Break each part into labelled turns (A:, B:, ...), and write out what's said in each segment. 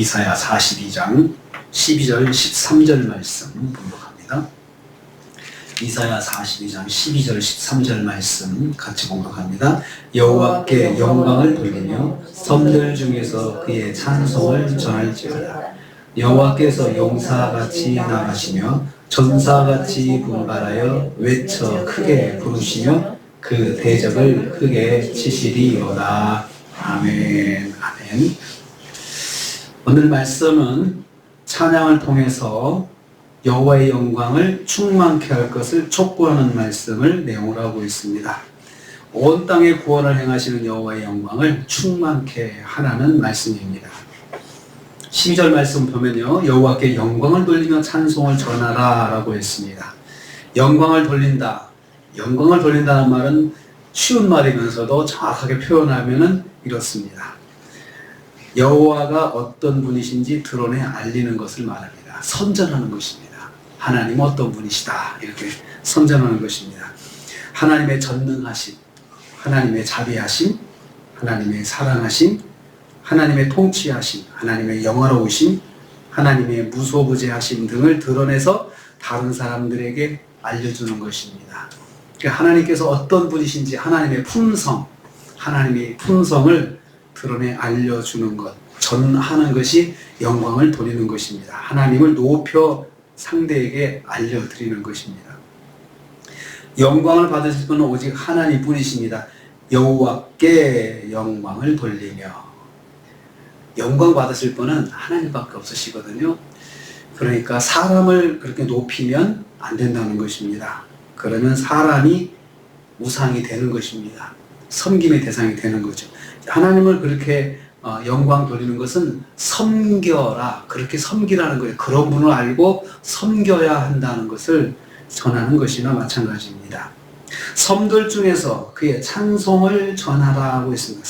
A: 이사야 42장 12절 13절 말씀 봉독합니다. 이사야 42장 12절 13절 말씀 같이 봉독합니다. 여호와께 영광을 돌리며 섬들 중에서 그의 찬송을 전할지어다. 여호와께서 용사같이 나가시며 전사같이 분발하여 외쳐 크게 부르시며 그 대적을 크게 치시리로다. 아멘. 아멘. 오늘 말씀은 찬양을 통해서 여호와의 영광을 충만케 할 것을 촉구하는 말씀을 내용으로 하고 있습니다. 온 땅에 구원을 행하시는 여호와의 영광을 충만케 하라는 말씀입니다. 12절 말씀 보면요, 여호와께 영광을 돌리며 찬송을 전하라 라고 했습니다. 영광을 돌린다. 영광을 돌린다는 말은 쉬운 말이면서도 정확하게 표현하면은 이렇습니다. 여호와가 어떤 분이신지 드러내 알리는 것을 말합니다. 선전하는 것입니다. 하나님은 어떤 분이시다, 이렇게 선전하는 것입니다. 하나님의 전능하심, 하나님의 자비하심, 하나님의 사랑하심, 하나님의 통치하심, 하나님의 영화로우심, 하나님의 무소부재하심 등을 드러내서 다른 사람들에게 알려주는 것입니다. 하나님께서 어떤 분이신지 하나님의 품성, 하나님의 품성을 드러내 알려주는 것, 전하는 것이 영광을 돌리는 것입니다. 하나님을 높여 상대에게 알려드리는 것입니다. 영광을 받으실 분은 오직 하나님 뿐이십니다. 여호와께 영광을 돌리며. 영광 받으실 분은 하나님밖에 없으시거든요. 그러니까 사람을 그렇게 높이면 안 된다는 것입니다. 그러면 사람이 우상이 되는 것입니다. 섬김의 대상이 되는 거죠. 하나님을 그렇게 영광 돌리는 것은 섬겨라, 그렇게 섬기라는 거예요. 그런 분을 알고 섬겨야 한다는 것을 전하는 것이나 마찬가지입니다. 섬들 중에서 그의 찬송을 전하라 하고 있습니다.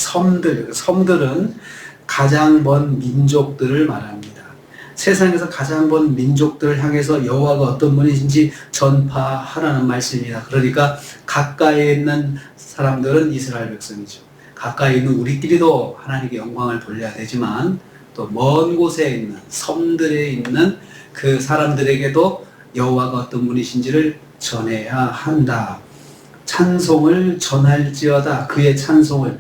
A: 섬들은 가장 먼 민족들을 말합니다. 세상에서 가장 먼 민족들을 향해서 여호와가 어떤 분이신지 전파하라는 말씀입니다. 그러니까 가까이에 있는 사람들은 이스라엘 백성이죠. 가까이 있는 우리끼리도 하나님께 영광을 돌려야 되지만 또 먼 곳에 있는 섬들에 있는 그 사람들에게도 여호와가 어떤 분이신지를 전해야 한다. 찬송을 전할지어다. 그의 찬송을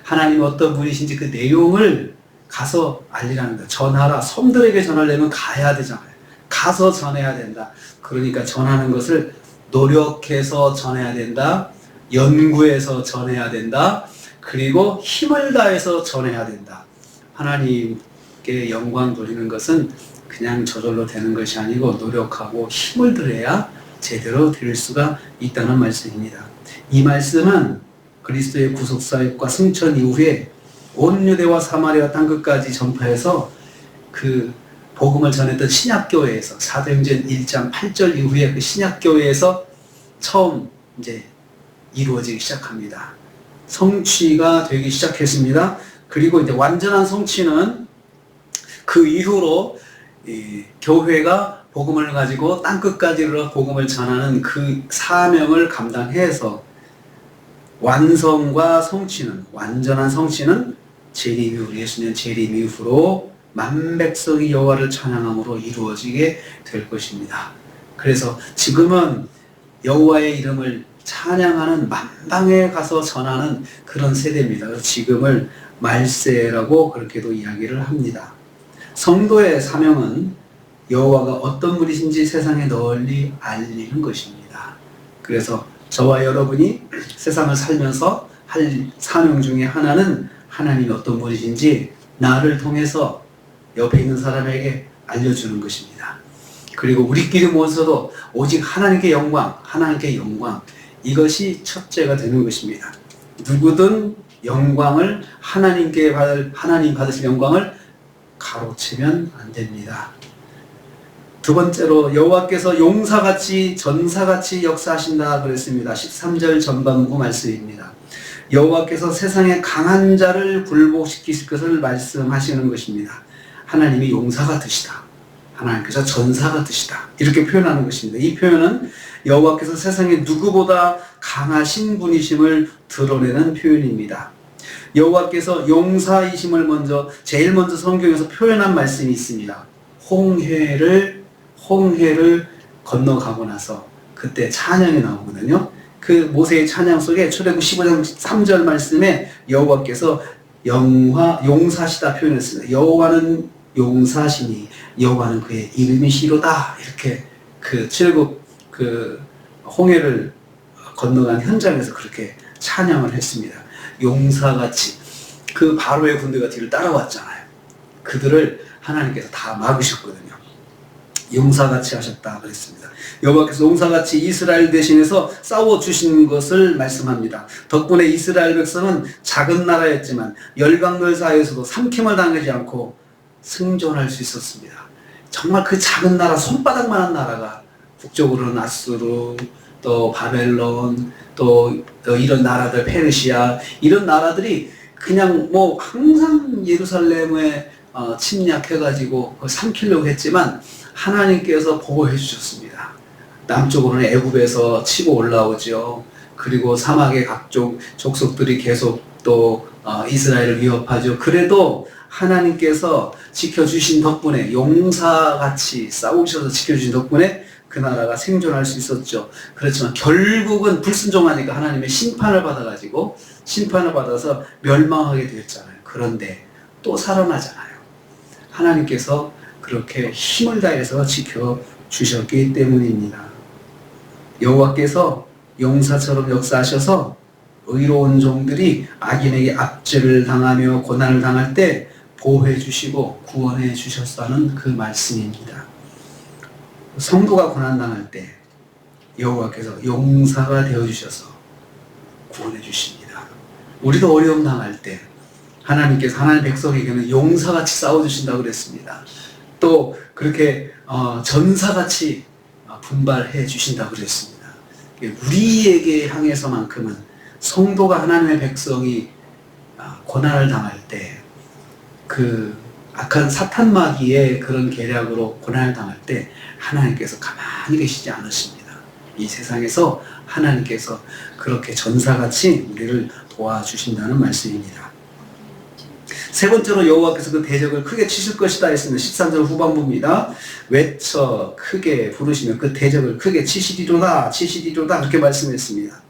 A: 하나님이 어떤 분이신지 그 내용을 가서 알리라는 거다. 전하라. 섬들에게 전하려면 가야 되잖아요. 가서 전해야 된다. 그러니까 전하는 것을 노력해서 전해야 된다. 연구해서 전해야 된다. 그리고 힘을 다해서 전해야 된다. 하나님께 영광 돌리는 것은 그냥 저절로 되는 것이 아니고 노력하고 힘을 들여야 제대로 드릴 수가 있다는 말씀입니다. 이 말씀은 그리스도의 구속사역과 승천 이후에 온 유대와 사마리아 땅끝까지 전파해서 그 복음을 전했던 신약교회에서 사도행전 1장 8절 이후에 그 신약교회에서 처음 이제 이루어지기 시작합니다. 성취가 되기 시작했습니다. 그리고 이제 완전한 성취는 그 이후로 교회가 복음을 가지고 땅끝까지 복음을 전하는 그 사명을 감당해서 완성과 성취는, 완전한 성취는 재림 이후, 예수님 재림 이후로 만백성이 여호와를 찬양함으로 이루어지게 될 것입니다. 그래서 지금은 여호와의 이름을 찬양하는 만방에 가서 전하는 그런 세대입니다. 그래서 지금을 말세라고 그렇게도 이야기를 합니다. 성도의 사명은 여호와가 어떤 분이신지 세상에 널리 알리는 것입니다. 그래서 저와 여러분이 세상을 살면서 할 사명 중에 하나는 하나님이 어떤 분이신지 나를 통해서 옆에 있는 사람에게 알려주는 것입니다. 그리고 우리끼리 모여서도 오직 하나님께 영광, 하나님께 영광, 이것이 첫째가 되는 것입니다. 누구든 영광을 하나님 받으실 영광을 가로채면 안 됩니다. 두 번째로 여호와께서 용사같이 전사같이 역사하신다 그랬습니다. 13절 전반부 말씀입니다. 여호와께서 세상에 강한 자를 굴복시키실 것을 말씀하시는 것입니다. 하나님이 용사 같으시다. 하나님께서 전사 같으시다. 이렇게 표현하는 것입니다. 이 표현은 여호와께서 세상에 누구보다 강하신 분이심을 드러내는 표현입니다. 여호와께서 용사이심을 제일 먼저 성경에서 표현한 말씀이 있습니다. 홍해를 건너가고 나서 그때 찬양이 나오거든요. 그 모세의 찬양 속에 출애굽 15장 3절 말씀에 여호와께서 용사시다 표현했습니다. 여호와는 용사시니 여호와는 그의 이름이시로다. 이렇게 그 출애굽 홍해를 건너간 현장에서 그렇게 찬양을 했습니다. 용사같이 그 바로의 군대가 뒤를 따라왔잖아요. 그들을 하나님께서 다 막으셨거든요. 용사같이 하셨다 그랬습니다. 여호와께서 용사같이 이스라엘 대신해서 싸워주신 것을 말씀합니다. 덕분에 이스라엘 백성은 작은 나라였지만 열강들 사이에서도 삼킴을 당하지 않고 생존할 수 있었습니다. 정말 그 작은 나라, 손바닥만한 나라가 북쪽으로는 아수르, 또 바벨론, 또 이런 나라들, 페르시아, 이런 나라들이 그냥 뭐 항상 예루살렘에 침략해가지고 삼키려고 했지만 하나님께서 보호해 주셨습니다. 남쪽으로는 애굽에서 치고 올라오죠. 그리고 사막의 각종 족속들이 계속 또 이스라엘을 위협하죠. 그래도 하나님께서 지켜주신 덕분에, 용사같이 싸우셔서 지켜주신 덕분에 그 나라가 생존할 수 있었죠. 그렇지만 결국은 불순종하니까 하나님의 심판을 받아서 멸망하게 되었잖아요. 그런데 또 살아나잖아요. 하나님께서 그렇게 힘을 다해서 지켜주셨기 때문입니다. 여호와께서 용사처럼 역사하셔서 의로운 종들이 악인에게 압제를 당하며 고난을 당할 때 보호해 주시고 구원해 주셨다는 그 말씀입니다. 성도가 고난당할 때 여호와께서 용사가 되어주셔서 구원해 주십니다. 우리도 어려움 당할 때 하나님께서 하나님 백성에게는 용사같이 싸워주신다고 그랬습니다. 또 그렇게 전사같이 분발해 주신다고 그랬습니다. 우리에게 향해서만큼은 성도가 하나님의 백성이 고난을 당할 때 그 악한 사탄 마귀의 그런 계략으로 고난을 당할 때 하나님께서 가만히 계시지 않으십니다. 이 세상에서 하나님께서 그렇게 전사같이 우리를 도와주신다는 말씀입니다. 세 번째로 여호와께서 그 대적을 크게 치실 것이다 했습니다. 13절 후반부입니다. 외쳐 크게 부르시며 그 대적을 크게 치시리로다 그렇게 말씀했습니다.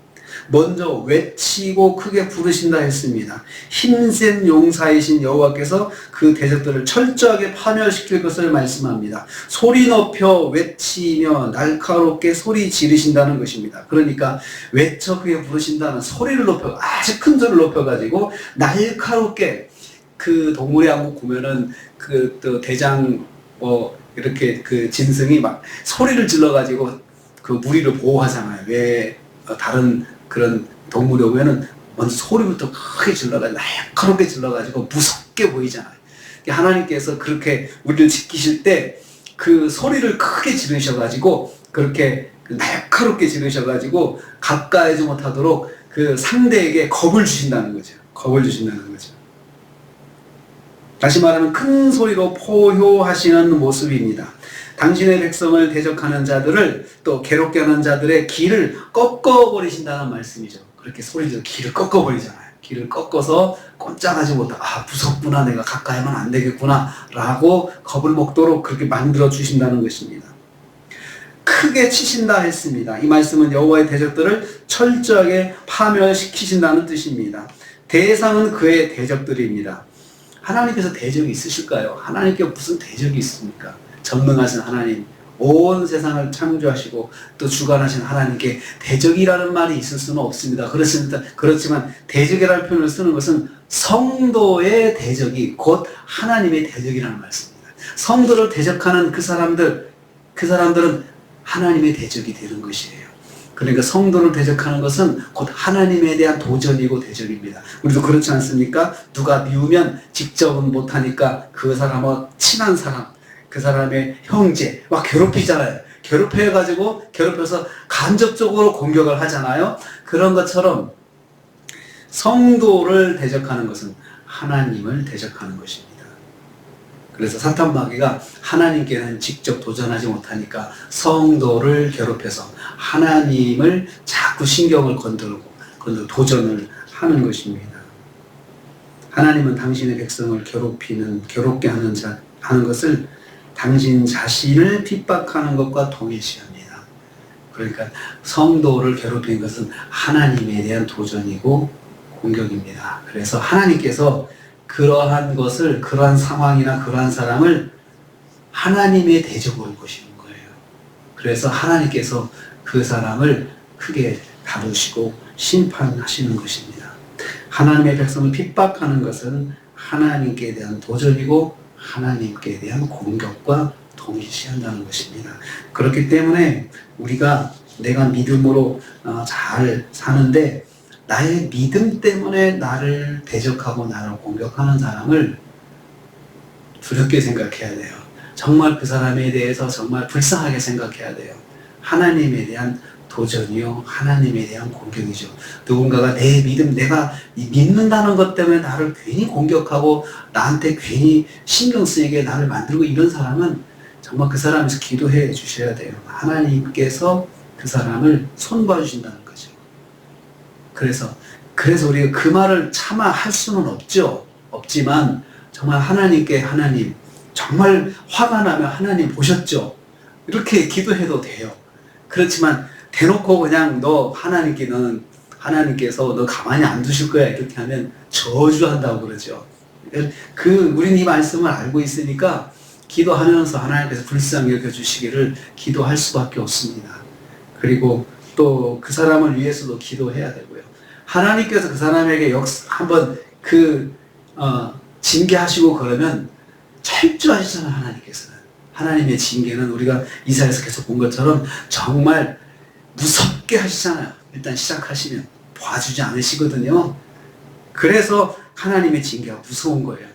A: 먼저 외치고 크게 부르신다 했습니다. 힘센 용사이신 여호와께서 그 대적들을 철저하게 파멸시킬 것을 말씀합니다. 소리 높여 외치며 날카롭게 소리 지르신다는 것입니다. 그러니까 외쳐 크게 부르신다는 소리를 높여, 아주 큰 소리를 높여가지고 날카롭게, 그 동물의 왕국 보면은 그 또 대장 이렇게 그 짐승이 막 소리를 질러가지고 그 무리를 보호하잖아요. 왜 다른 그런 동물이 오면은 먼저 소리부터 크게 질러가지고 날카롭게 질러가지고 무섭게 보이잖아요. 하나님께서 그렇게 우리를 지키실 때 그 소리를 크게 지르셔가지고 그렇게 날카롭게 지르셔가지고 가까이지 못하도록 그 상대에게 겁을 주신다는 거죠. 다시 말하면 큰 소리로 포효하시는 모습입니다. 당신의 백성을 대적하는 자들을, 또 괴롭게 하는 자들의 길을 꺾어버리신다는 말씀이죠. 그렇게 소리로 길을 꺾어버리잖아요. 길을 꺾어서 꼼짝하지 못하고 무섭구나, 내가 가까이 하면 안 되겠구나 라고 겁을 먹도록 그렇게 만들어 주신다는 것입니다. 크게 치신다 했습니다. 이 말씀은 여호와의 대적들을 철저하게 파멸시키신다는 뜻입니다. 대상은 그의 대적들입니다. 하나님께서 대적이 있으실까요? 하나님께 무슨 대적이 있습니까? 전능하신 하나님, 온 세상을 창조하시고 또 주관하신 하나님께 대적이라는 말이 있을 수는 없습니다. 그렇지만 대적이라는 표현을 쓰는 것은 성도의 대적이 곧 하나님의 대적이라는 말씀입니다. 성도를 대적하는 그 사람들은 하나님의 대적이 되는 것이에요. 그러니까 성도를 대적하는 것은 곧 하나님에 대한 도전이고 대적입니다. 우리도 그렇지 않습니까? 누가 미우면 직접은 못하니까 그 사람과 친한 사람, 그 사람의 형제 막 괴롭히잖아요. 괴롭혀서 간접적으로 공격을 하잖아요. 그런 것처럼 성도를 대적하는 것은 하나님을 대적하는 것입니다. 그래서 사탄 마귀가 하나님께는 직접 도전하지 못하니까 성도를 괴롭혀서 하나님을 자꾸 신경을 건들고 도전을 하는 것입니다. 하나님은 당신의 백성을 괴롭게 하는 것을 당신 자신을 핍박하는 것과 동일시합니다. 그러니까 성도를 괴롭히는 것은 하나님에 대한 도전이고 공격입니다. 그래서 하나님께서 그러한 것을, 그러한 상황이나 그러한 사람을 하나님의 대적으로 보시는 거예요. 그래서 하나님께서 그 사람을 크게 다루시고 심판하시는 것입니다. 하나님의 백성을 핍박하는 것은 하나님께 대한 도전이고 하나님께 대한 공격과 동일시한다는 것입니다. 그렇기 때문에 우리가 내가 믿음으로 잘 사는데 나의 믿음 때문에 나를 대적하고 나를 공격하는 사람을 두렵게 생각해야 돼요. 정말 그 사람에 대해서 정말 불쌍하게 생각해야 돼요. 하나님에 대한 도전이요, 하나님에 대한 공격이죠. 누군가가 내 믿음, 내가 믿는다는 것 때문에 나를 괜히 공격하고 나한테 괜히 신경 쓰이게 나를 만들고 이런 사람은 정말 그 사람에서 기도해 주셔야 돼요. 하나님께서 그 사람을 손봐 주신다는 거죠. 그래서 우리가 그 말을 차마 할 수는 없지만 정말 하나님께 하나님, 정말 화가 나면 하나님 보셨죠? 이렇게 기도해도 돼요. 그렇지만 대놓고 그냥 하나님께서 너 가만히 안 두실 거야 이렇게 하면 저주한다고 그러죠. 우리는 이 말씀을 알고 있으니까 기도하면서 하나님께서 불쌍히 여겨주시기를 기도할 수밖에 없습니다. 그리고 또 그 사람을 위해서도 기도해야 되고요. 하나님께서 그 사람에게 한번 징계하시고 그러면 철저하시잖아요. 하나님께서는. 하나님의 징계는 우리가 이사야에서 계속 본 것처럼 정말 무섭게 하시잖아요. 일단 시작하시면 봐주지 않으시거든요. 그래서 하나님의 징계가 무서운 거예요.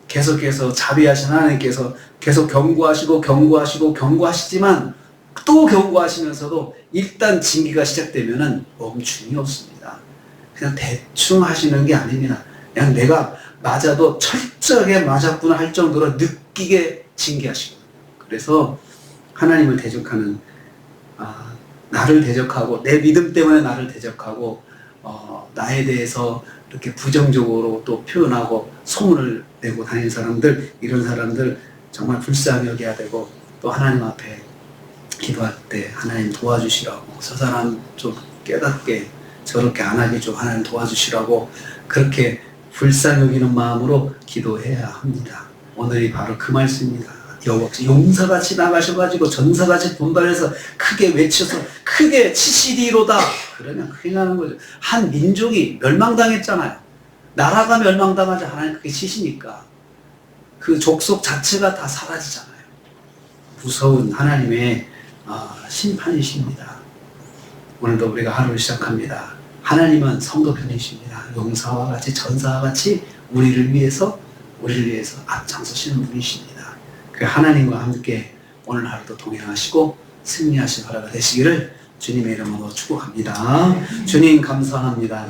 A: 계속해서 자비하신 하나님께서 계속 경고하시지만 또 경고하시면서도 일단 징계가 시작되면은 멈춤이 없습니다. 그냥 대충 하시는 게 아닙니다. 그냥 내가 맞아도 철저하게 맞았구나 할 정도로 느끼게 징계하시고, 그래서 하나님을 대적하는, 나를 대적하고 내 믿음 때문에 나를 대적하고 나에 대해서 이렇게 부정적으로 또 표현하고 소문을 내고 다니는 사람들, 이런 사람들 정말 불쌍히 여겨야 되고, 또 하나님 앞에 기도할 때 하나님 도와주시라고, 저 사람 좀 깨닫게 저렇게 안 하게 좀 하나님 도와주시라고 그렇게 불쌍히 여기는 마음으로 기도해야 합니다. 오늘이 바로 그 말씀입니다. 용사같이 나가셔가지고 전사같이 분발해서 크게 외쳐서 크게 치시리로다 그러면 큰일 나는 거죠. 한 민족이 멸망당했잖아요. 나라가 멸망당하지 하나님 그렇게 치시니까 그 족속 자체가 다 사라지잖아요. 무서운 하나님의 심판이십니다. 오늘도 우리가 하루를 시작합니다. 하나님은 성도 편이십니다. 용사와 같이 전사와 같이 우리를 위해서 앞장서시는 분이십니다. 그 하나님과 함께 오늘 하루도 동행하시고 승리하신 하루가 되시기를 주님의 이름으로 축복합니다. 주님 감사합니다.